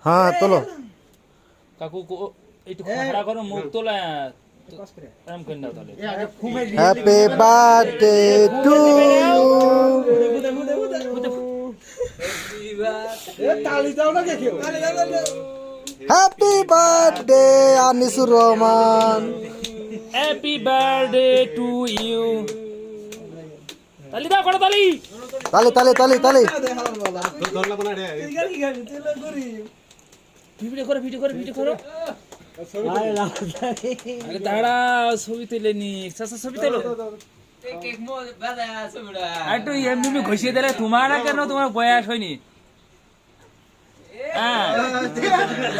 হ্যাঁ তোলো কাকু একটু খাড়া করো মুখ তোলা happy birthday to you happy birthday Anisur Rahman happy birthday to you তালি দাও করো তালি তালি তালি তালি তালি ভিডিও করো আরে দাঁড়া ছবি তুলে নি ছবি তোলো একটু এমনি ঘষিয়ে দিলে তোমার কেন তোমার বয়স হয়নি হ্যাঁ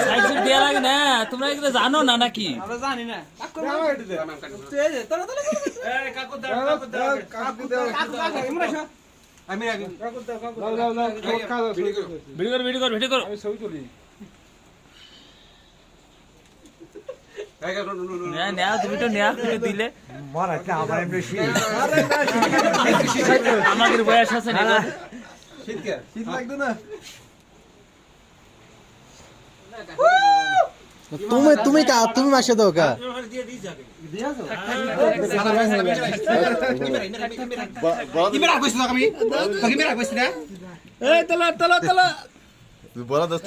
সাইড দেওয়া লাগে না তোমরা এগুলো জানো না নাকি জানি না ভিডিও করো ছবি তুলি তুমি তো দিলে আমাদের বয়স আছে না শীত লাগতো না তুমি তুমি মাসে দাও কা বলা দোস্ত